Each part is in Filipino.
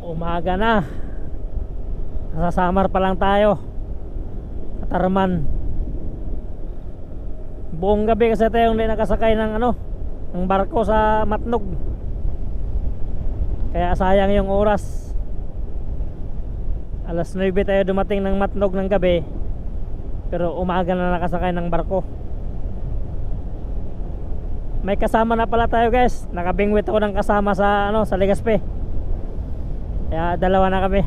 Umaga na. Nasa Samar pa lang tayo. Katarman. Buong gabi kasi tayo hindi nakasakay ng ng barko sa Matnog. Kaya sayang yung oras. Alas 9 tayo dumating ng Matnog ng gabi. Pero umaga na nakasakay ng barko. May kasama na pala tayo, guys. Nakabingwit ako ng kasama sa sa Legazpi. Kaya dalawa na kami.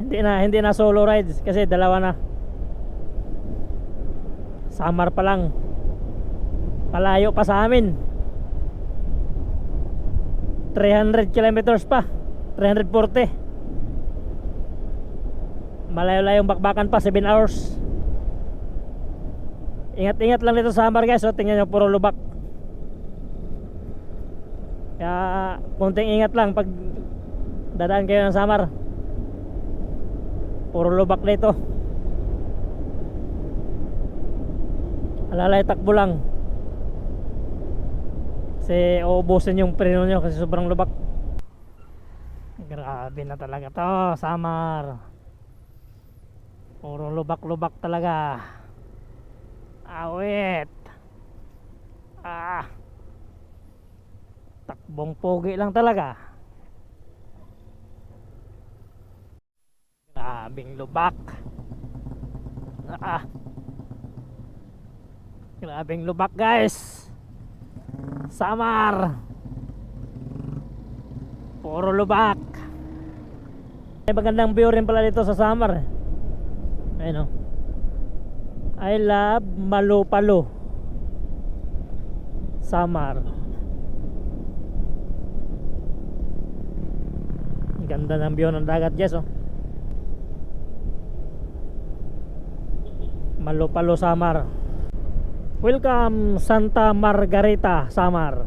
Hindi na solo rides kasi dalawa na. Samar pa lang. Palayo pa sa amin. 300 kilometers pa. 340. Malayo-layong bakbakan pa, 7 hours. Ingat-ingat lang dito sa Samar, guys. Tingnan nyo, puro lubak. Kaya konting ingat lang pag dadaan kayo ng Samar. Puro lubak dito. Alalay takbo lang. Kasi uubusin yung preno nyo kasi sobrang lubak. Grabe na talaga to, Samar. Puro lubak-lubak talaga. Awit. Takbong pogi lang talaga. Grabing lubak. Grabing lubak, guys. Samar. Puro lubak. May magandang view rin pala dito sa Samar. Ayun o. I love Malupalo, Samar. Ganda ng view ng dagat, guys, oh. Malupalo, Samar. Welcome Santa Margarita, Samar.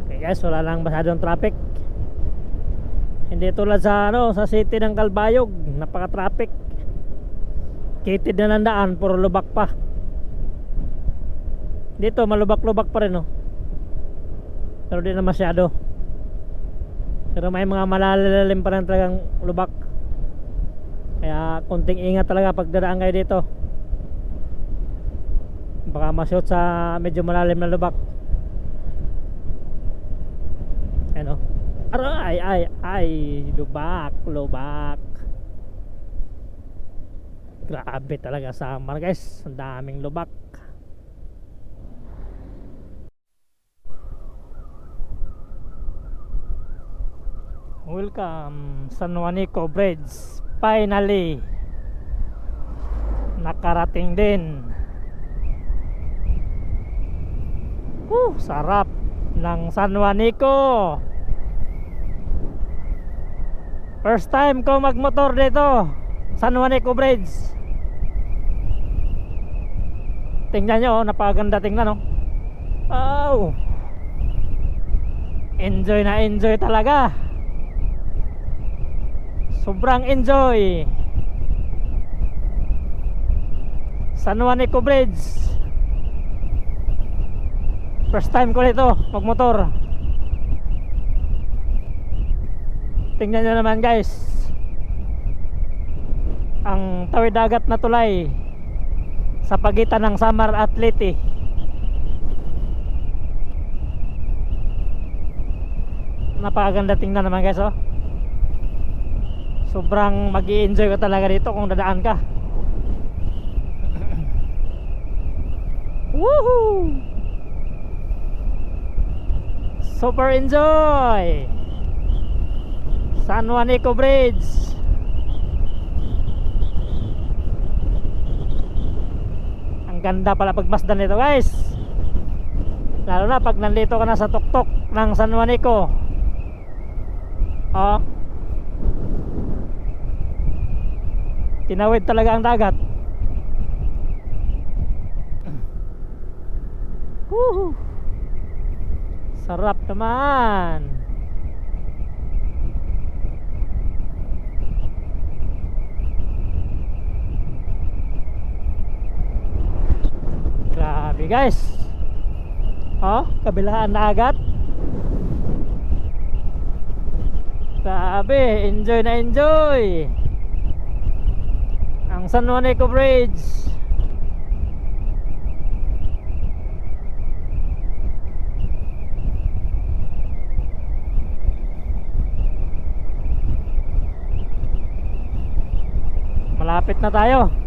Okay, guys, wala lang masyadong traffic. Hindi tulad sa sa city ng Calbayog, napaka-traffic. Kitid na ng daan, puro lubak pa. Dito malubak-lubak pa rin, oh. Pero di na masyado. Pero may mga malalalim pa rin talagang lubak. Kaya konting ingat talaga pag dadaan kayo dito. Baka ma-shoot sa medyo malalim na lubak. Ano? Ay, lubak. Grabe talaga Samar, guys. Ang daming lubak. Welcome San Juanico Bridge. Finally nakarating din. Sarap ng San Juanico. First time ko magmotor dito, San Juanico Bridge. Tingnan nyo, napakaganda tingnan, oh. Oh, enjoy na enjoy talaga. Sobrang enjoy. San Juanico Bridge. First time ko dito magmotor. Tingnan nyo naman, guys. Ang tawid dagat na tulay sa pagitan ng Samar at Leyte. Napakaganda tingnan naman, guys, oh. Sobrang mag-i-enjoy ka talaga dito kung dadaan ka. Woohoo! Super enjoy San Juanico Bridge. Ang ganda pala pagmasdan nito, guys. Lalo na pag nandito ka na sa tuktok ng San Juanico. Oh, tinawid talaga ang dagat. Woohoo! Sarap naman. Grabe, guys. Oh, kabilaan na agad. Grabe, enjoy na enjoy ang San Juan Eco Bridge. Malapit na tayo.